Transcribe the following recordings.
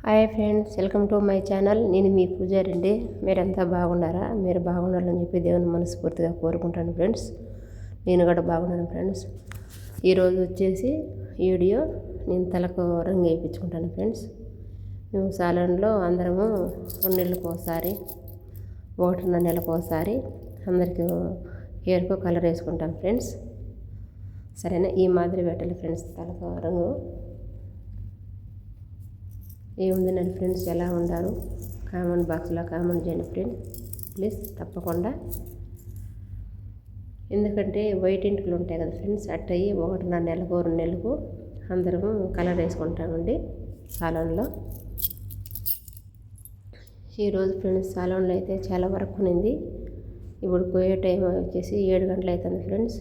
Hi friends, welcome to my channel. నేను మీ పూజారండి. మీరంతా బాగున్నారా? మీరు బాగుండాలని చెప్పి దేవుని మనస్ఫూర్తిగా కోరుకుంటాను ఫ్రెండ్స్. నేను కూడా బాగున్నాను ఫ్రెండ్స్. ఈరోజు వచ్చేసి వీడియో నేను తలకు రంగు వేయించుకుంటాను ఫ్రెండ్స్. మేము సాలన్లో అందరము 2 నెలలకు ఒకసారి 1.5 నెలలకు ఒకసారి అందరికీ హెయిర్కు కలర్ వేసుకుంటాం ఫ్రెండ్స్. సరేనా? ఈ మాదిరి పెట్టాలి ఫ్రెండ్స్ తలకు రంగు. ఏముంది నన్ను ఫ్రెండ్స్, ఎలా ఉండారు? కామెంట్ బాక్స్లో కామెంట్ చేయండి ఫ్రెండ్స్ ప్లీజ్, తప్పకుండా. ఎందుకంటే వైట్ ఎంటుకలు ఉంటాయి కదా ఫ్రెండ్స్, అట్టయి 1.5 నెలకు 2 నెలలకు అందరము కలర్ వేసుకుంటామండి సాలన్లో. ఈరోజు ఫ్రెండ్స్ సాలన్లో అయితే చాలా వర్క్ ఉంది. ఇప్పుడు పోయే టైం వచ్చేసి 7 గంటలు అవుతుంది ఫ్రెండ్స్.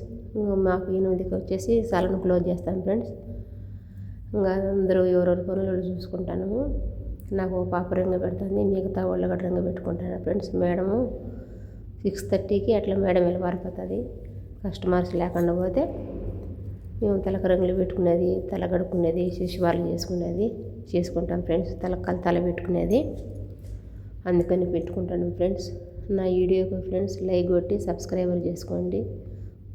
మాకు 8కి వచ్చేసి సాలన్ క్లోజ్ చేస్తాం ఫ్రెండ్స్. ఇంకా అందరూ ఎవరెవరి పనులు చూసుకుంటాను. నాకు పాప రంగు పెడుతుంది, మిగతా వాళ్ళు కూడా రంగు పెట్టుకుంటాను ఫ్రెండ్స్. మేడము 6:30కి అట్లా మేడం వెళ్ళి పారిపోతుంది. కస్టమర్స్ లేకుండా పోతే మేము తలకు రంగులు పెట్టుకునేది, తల గడుక్కునేది, శిశువార్లు చేసుకుంటాం ఫ్రెండ్స్. తల పెట్టుకునేది అందుకని పెట్టుకుంటాను ఫ్రెండ్స్. నా వీడియోకి ఫ్రెండ్స్ లైక్ కొట్టి సబ్స్క్రైబర్ చేసుకోండి.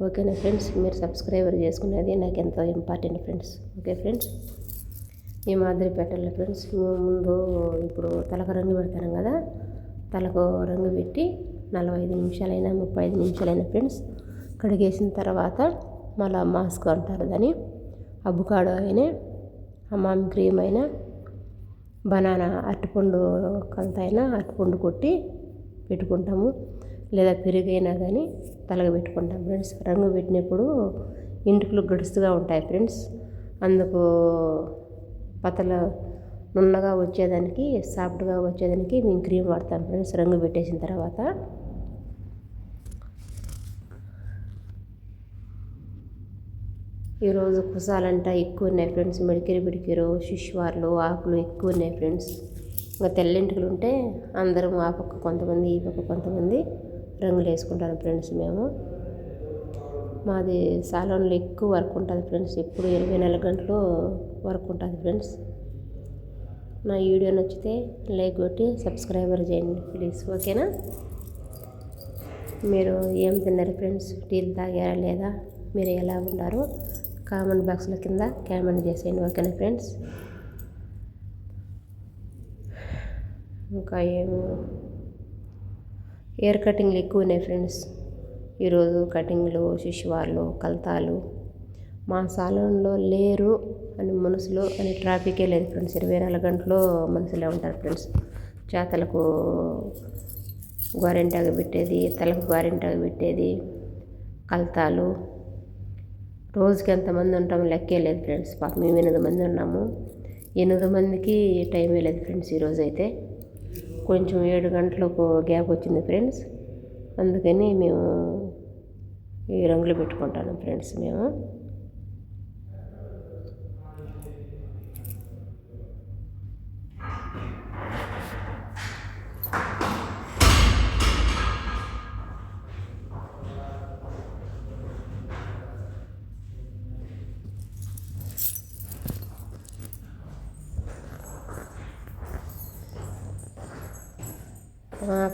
ఓకేనా ఫ్రెండ్స్? మీరు సబ్స్క్రైబర్ చేసుకునేది నాకు ఎంతో ఇంపార్టెంట్ ఫ్రెండ్స్. ఓకే ఫ్రెండ్స్, ఈ మాదిరి పెట్టాలి ఫ్రెండ్స్. ముందు ఇప్పుడు తలకు రంగు పెడతాను కదా, తలకు రంగు పెట్టి 45 నిమిషాలైనా 35 నిమిషాలైనా ఫ్రెండ్స్ కడిగేసిన తర్వాత మళ్ళీ మాస్క్ అంటారు దాన్ని, అబ్బుకాడో అయినా హమామ్ క్రీమ్ అయినా బనానా అరటిపండు కలత అయినా అరటిపండు కొట్టి పెట్టుకుంటాము, లేదా పెరుగైనా కానీ తలగ పెట్టుకుంటాం ఫ్రెండ్స్. రంగు పెట్టినప్పుడు ఇంటికలు గడుస్తుగా ఉంటాయి ఫ్రెండ్స్. అందుకు పతల నున్నగా వచ్చేదానికి, సాఫ్ట్గా వచ్చేదానికి మేము క్రీమ్ వాడతాం ఫ్రెండ్స్ రంగు పెట్టేసిన తర్వాత. ఈరోజు కుసాలంట ఎక్కువ ఉన్నాయి ఫ్రెండ్స్. బిడికిరు శిశువార్లు ఆకులు ఎక్కువ ఉన్నాయి ఫ్రెండ్స్. ఇంకా తెల్లింటికలు ఉంటే అందరం ఆ పక్క కొంతమంది, ఈ పక్క కొంతమంది రంగులు వేసుకుంటాను ఫ్రెండ్స్. మేము మాది సాలన్లో ఎక్కువ వర్క్ ఉంటుంది ఫ్రెండ్స్. ఎప్పుడు 24 గంటలు వర్క్ ఉంటుంది ఫ్రెండ్స్. నా వీడియో నచ్చితే లైక్ కొట్టి సబ్స్క్రైబర్ చేయండి ప్లీజ్. ఓకేనా? మీరు ఏం తిన్నారు ఫ్రెండ్స్? టీలు తాగారా లేదా? మీరు ఎలా ఉన్నారు? కామెంట్ బాక్స్లో కింద కామెంట్ చేసేయండి. ఓకేనా ఫ్రెండ్స్? ఇంకా హెయిర్ కటింగ్లు ఎక్కువ ఉన్నాయి ఫ్రెండ్స్. ఈరోజు కటింగ్లు, శిశువార్లు, కల్తాలు మా సాలన్లో లేరు అని మనుషులు అని ట్రాఫికే లేదు ఫ్రెండ్స్. 24 గంటలు మనుషులే ఉంటారు ఫ్రెండ్స్. చేతలకు గోరింటాకు పెట్టేది, తలకు గోరింటాకు పెట్టేది, కల్తాలు రోజుకి ఎంతమంది ఉంటాము లెక్కే లేదు ఫ్రెండ్స్. పాపం మేము 8 మంది ఉన్నాము. 8 మందికి టైమే లేదు ఫ్రెండ్స్. ఈరోజు అయితే కొంచెం 7 గంటలకు గ్యాప్ వచ్చింది ఫ్రెండ్స్. అందుకని మేము ఈ రంగులు పెట్టుకుంటాను ఫ్రెండ్స్. మేము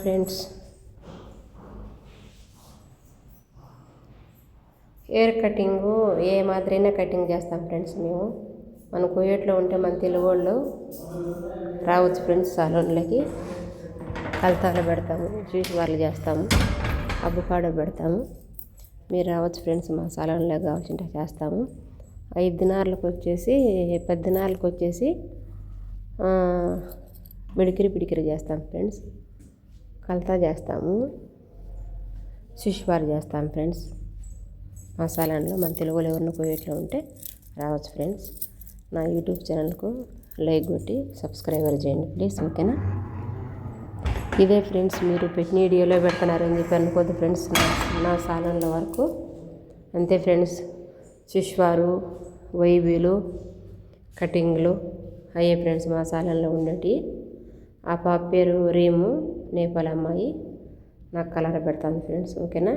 ఫ్రెండ్స్ హెయిర్ కటింగు ఏ మాదిరైనా కటింగ్ చేస్తాం ఫ్రెండ్స్. మేము మన కుయేట్లో ఉంటే మన తెలుగు వాళ్ళు రావచ్చు ఫ్రెండ్స్ సాలన్లకి. కల్తాలు పెడతాము, శిశువార్లు చేస్తాము, అబ్బుకాడో పెడతాము. మీరు రావచ్చు ఫ్రెండ్స్, మా సాలన్లో కావాల్సింటే చేస్తాము. 5 దినాలకు వచ్చేసి 10 దినాలకు వచ్చేసి పిడికిరి చేస్తాం ఫ్రెండ్స్. కల్తా చేస్తాము, శిశువార్లు చేస్తాం ఫ్రెండ్స్. మా సాలన్లో మన తెలుగులో ఎవరిన కుయేట్లో ఉంటే రావచ్చు ఫ్రెండ్స్. నా యూట్యూబ్ ఛానల్కు లైక్ కొట్టి సబ్స్క్రైబర్ చేయండి ప్లీజ్. ఓకేనా? ఇదే ఫ్రెండ్స్, మీరు పెట్టిన వీడియోలో పెడుతున్నారని చెప్పి అనుకోద్దు ఫ్రెండ్స్. నా సాలన్లో వరకు అంతే ఫ్రెండ్స్. శిశువారు, వైబీలు, కటింగ్లు అయ్యే ఫ్రెండ్స్ మా సాలన్లో ఉండేటి. ఆ పాప పేరు రీము, నేపాల్ అమ్మాయి. నాకు కలర్ పెడతాను ఫ్రెండ్స్. ఓకేనా?